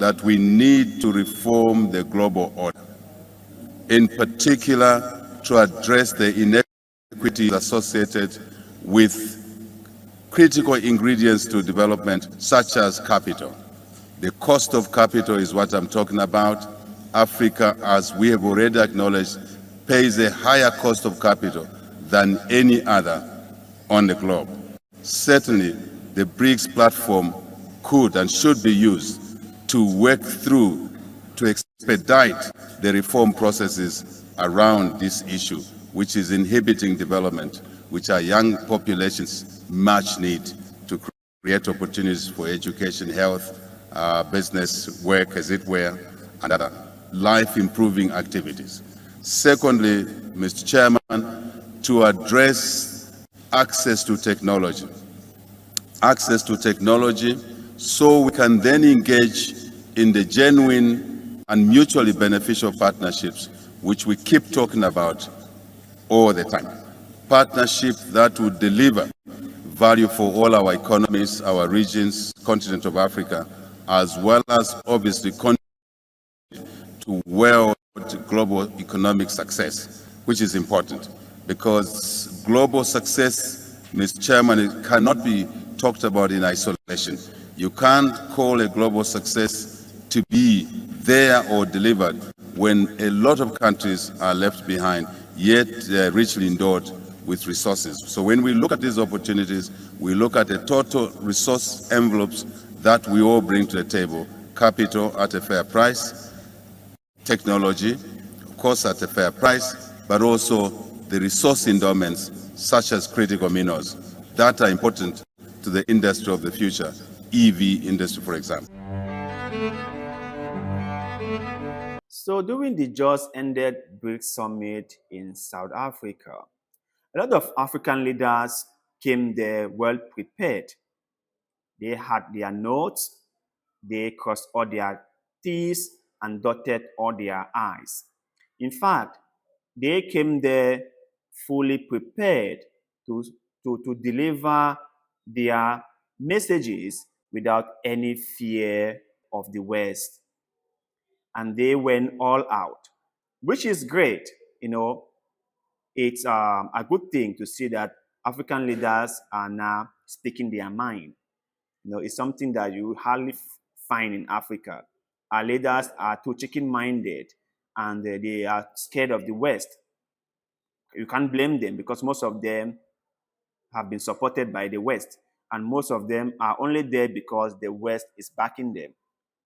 that we need to reform the global order, in particular to address the inequities associated with critical ingredients to development, such as capital. The cost of capital is what I'm talking about. Africa, as we have already acknowledged, pays a higher cost of capital than any other on the globe. Certainly, the BRICS platform could and should be used to work through, to expedite the reform processes around this issue, which is inhibiting development, which our young populations much need to create opportunities for education, health, business, work, as it were, and other life-improving activities. Secondly, Mr. Chairman, to address access to technology. Access to technology so we can then engage in the genuine and mutually beneficial partnerships which we keep talking about all the time. Partnerships that would deliver value for all our economies, our regions, continent of Africa, as well as obviously contribute to world global economic success, which is important because global success, Mr. Chairman, it cannot be talked about in isolation. You can't call a global success to be there or delivered when a lot of countries are left behind, yet they're richly endowed with resources. So when we look at these opportunities, we look at the total resource envelopes that we all bring to the table: capital at a fair price, technology, of course, at a fair price, but also the resource endowments such as critical minerals that are important to the industry of the future, EV industry, for example. So during the just ended BRICS summit in South Africa, a lot of African leaders came there well prepared. They had their notes, they crossed all their T's and dotted all their I's. In fact, they came there fully prepared to deliver their messages without any fear of the West. And they went all out, which is great. You know, it's a good thing to see that African leaders are now speaking their mind. You know, it's something that you hardly find in Africa. Our leaders are too chicken-minded and they are scared of the West. You can't blame them because most of them have been supported by the West, and most of them are only there because the West is backing them.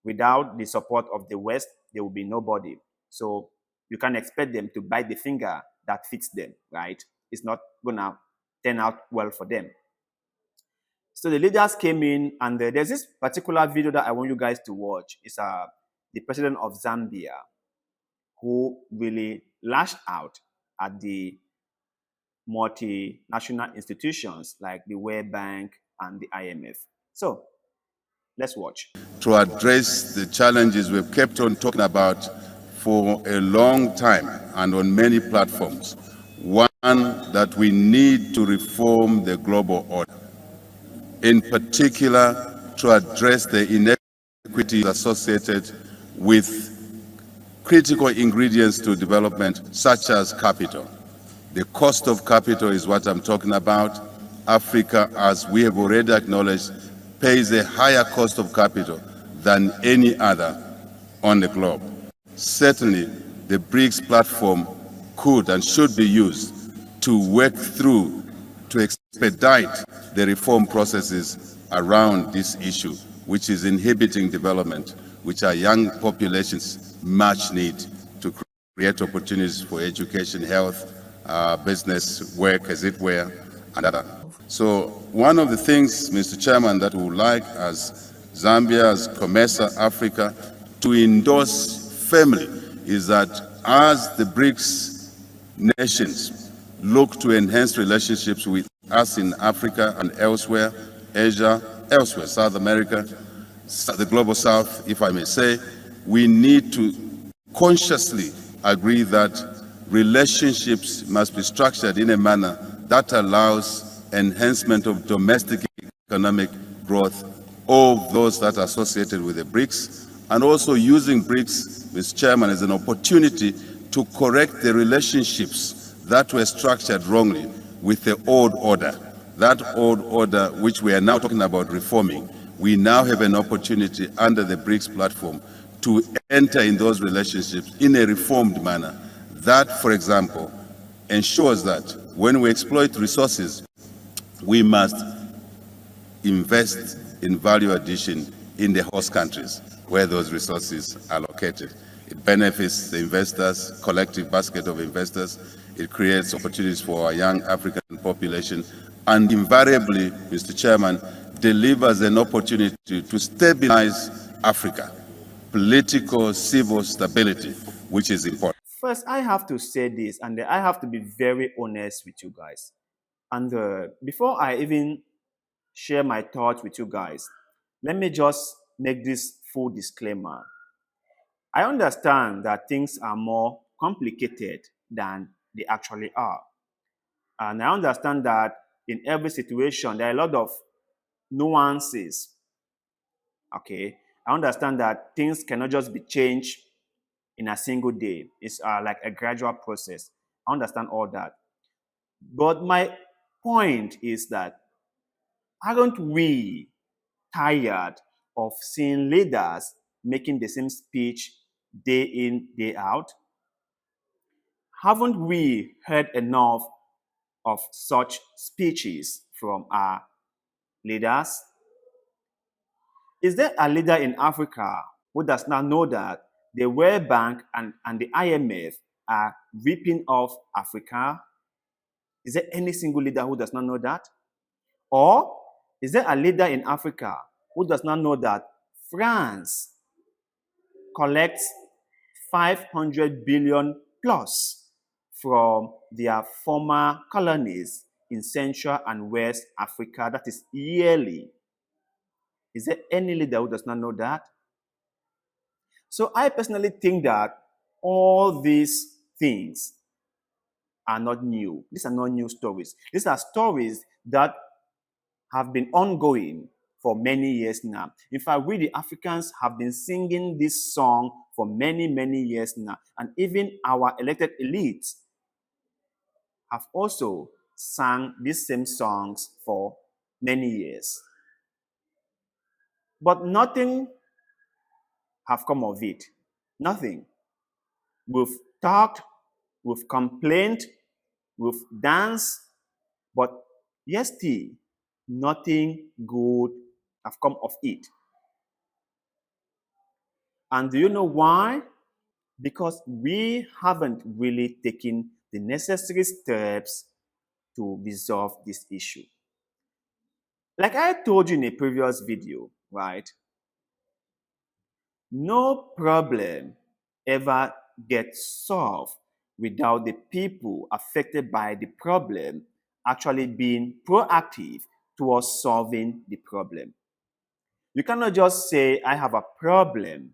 Without the support of the West, there will be nobody. So you can't expect them to bite the finger that fits them, right? It's not gonna turn out well for them. So the leaders came in, and there's this particular video that I want you guys to watch. It's the president of Zambia, who really lashed out at the multinational institutions like the World Bank and the IMF. So let's watch. To address the challenges we've kept on talking about for a long time and on many platforms. One, that we need to reform the global order, in particular to address the inequities associated with critical ingredients to development, such as capital. The cost of capital is what I'm talking about. Africa, as we have already acknowledged, pays a higher cost of capital than any other on the globe. Certainly, the BRICS platform could and should be used to work through, to expedite the reform processes around this issue, which is inhibiting development, which our young populations much need to create opportunities for education, health, business, work, as it were, and other. So one of the things, Mr. Chairman, that we would like as Zambia, as COMESA Africa, to endorse firmly is that as the BRICS nations look to enhance relationships with us in Africa and elsewhere, Asia, elsewhere, South America, the Global South, if I may say, we need to consciously agree that relationships must be structured in a manner that allows enhancement of domestic economic growth of those that are associated with the BRICS, and also using BRICS, Mr. Chairman, as an opportunity to correct the relationships that were structured wrongly with the old order. That old order, which we are now talking about reforming, we now have an opportunity under the BRICS platform to enter in those relationships in a reformed manner. That, for example, ensures that when we exploit resources, we must invest in value addition in the host countries where those resources are located. It benefits the investors, collective basket of investors. It creates opportunities for our young African population, and invariably, Mr. Chairman, delivers an opportunity to stabilize Africa, political, civil stability, which is important. First, I have to say this, and I have to be very honest with you guys. And before I even share my thoughts with you guys, let me just make this full disclaimer. I understand that things are more complicated than they actually are. And I understand that in every situation, there are a lot of nuances. Okay. I understand that things cannot just be changed in a single day. It's like a gradual process. I understand all that. But my point is that aren't we tired of seeing leaders making the same speech day in, day out? Haven't we heard enough of such speeches from our leaders? Is there a leader in Africa who does not know that the World Bank and the IMF are ripping off Africa? Is there any single leader who does not know that? Or is there a leader in Africa who does not know that France collects 500 billion plus from their former colonies in Central and West Africa? That is yearly. Is there any leader who does not know that? So I personally think that all these things are not new. These are not new stories. These are stories that have been ongoing for many years now. In fact, we the Africans have been singing this song for many, many years now. And even our elected elites have also sung these same songs for many years. But nothing have come of it. Nothing. We've talked, we've complained, we've danced, but yes, still, nothing good have come of it. And do you know why? Because we haven't really taken the necessary steps to resolve this issue. Like I told you in a previous video, right? No problem ever gets solved without the people affected by the problem actually being proactive towards solving the problem. You cannot just say, I have a problem,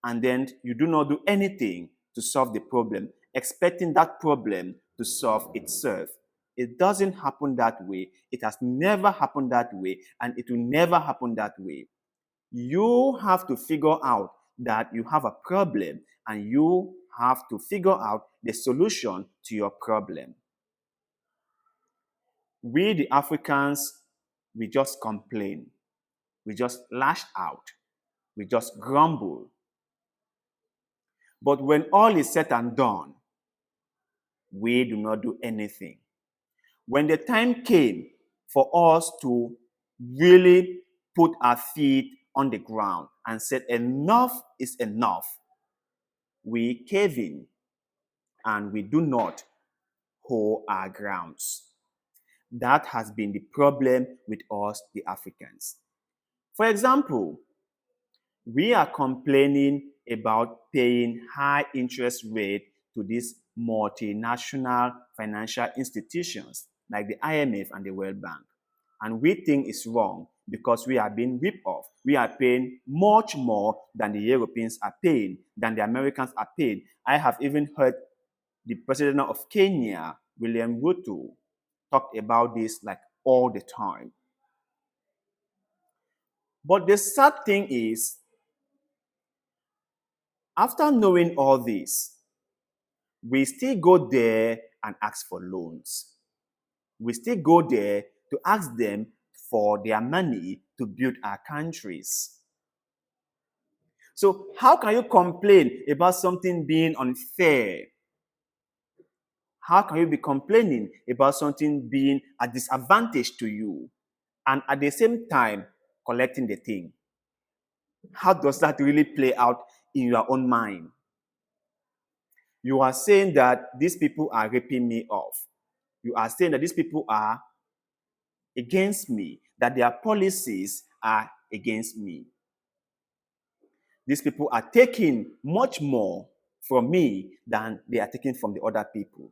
and then you do not do anything to solve the problem, expecting that problem to solve itself. It doesn't happen that way. It has never happened that way, and it will never happen that way. You have to figure out that you have a problem, and you have to figure out the solution to your problem. We, the Africans, we just complain. We just lash out. We just grumble. But when all is said and done, we do not do anything. When the time came for us to really put our feet on the ground and said enough is enough, we cave in and we do not hold our grounds. That has been the problem with us, the Africans. For example, we are complaining about paying high interest rate to these multinational financial institutions like the IMF and the World Bank. And we think it's wrong because we are being ripped off. We are paying much more than the Europeans are paying, than the Americans are paying. I have even heard the president of Kenya, William Ruto, talk about this like all the time. But the sad thing is, After knowing all this, we still go there and ask for loans. We still go there to ask them for their money to build our countries. So how can you complain about something being unfair? How can you be complaining about something being a disadvantage to you and at the same time collecting the thing? How does that really play out in your own mind? You are saying that these people are ripping me off. You are saying that these people are against me, that their policies are against me. These people are taking much more from me than they are taking from the other people.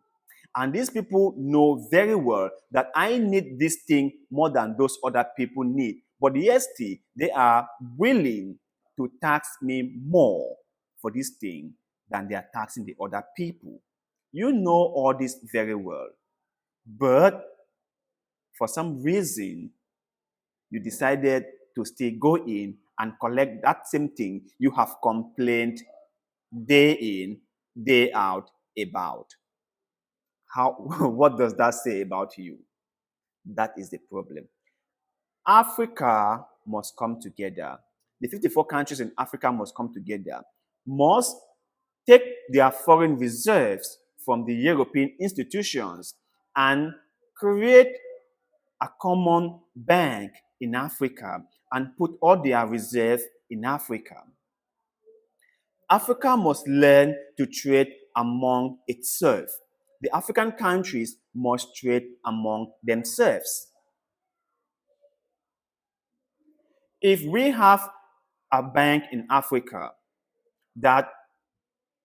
And these people know very well that I need this thing more than those other people need. But yet still, they are willing to tax me more for this thing than they are taxing the other people. You know all this very well. But for some reason, you decided to still go in and collect that same thing you have complained day in, day out about. What does that say about you? That is the problem. Africa must come together. The 54 countries in Africa must come together, must take their foreign reserves from the European institutions and create a common bank in Africa and put all their reserves in Africa. Africa must learn to trade among itself. The African countries must trade among themselves. If we have a bank in Africa that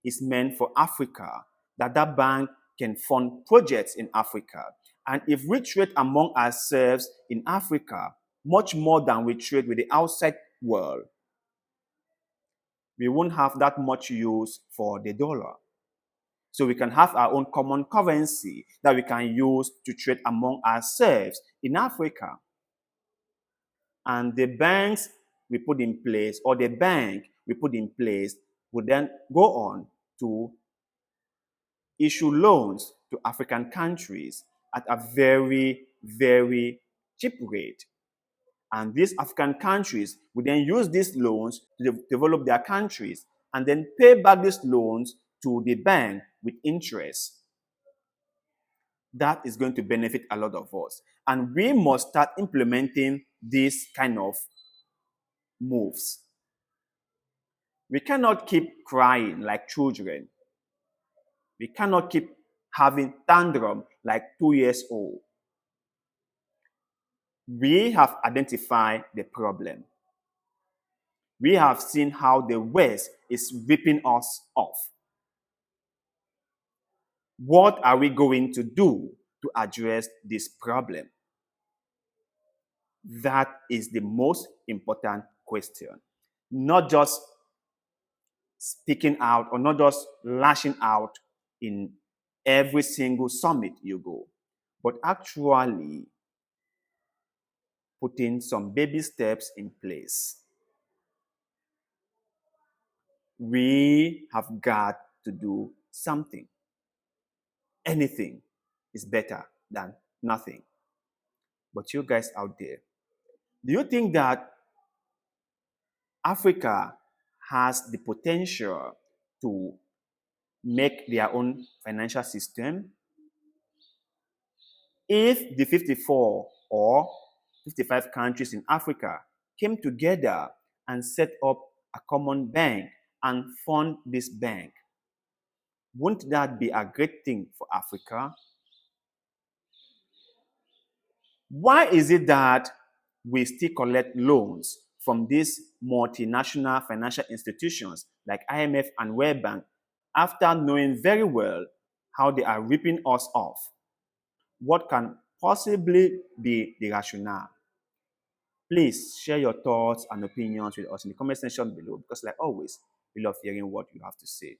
is meant for Africa, that bank can fund projects in Africa, and if we trade among ourselves in Africa much more than we trade with the outside world, we won't have that much use for the dollar. So we can have our own common currency that we can use to trade among ourselves in Africa. And the banks we put in place, or the bank we put in place, will then go on to issue loans to African countries at a very, very cheap rate. And these African countries will then use these loans to develop their countries and then pay back these loans to the bank with interest. That is going to benefit a lot of us. And we must start implementing these kind of moves. We cannot keep crying like children. We cannot keep having tantrum like 2 years old. We have identified the problem. We have seen how the West is ripping us off. What are we going to do to address this problem? That is the most important question. Not just speaking out or not just lashing out in every single summit you go, but actually putting some baby steps in place. We have got to do something. Anything is better than nothing. But you guys out there, do you think that Africa has the potential to make their own financial system? If the 54 or 55 countries in Africa came together and set up a common bank and fund this bank, wouldn't that be a great thing for Africa? Why is it that we still collect loans from these multinational financial institutions like IMF and World Bank after knowing very well how they are ripping us off? What can possibly be the rationale? Please share your thoughts and opinions with us in the comment section below, because like always, we love hearing what you have to say.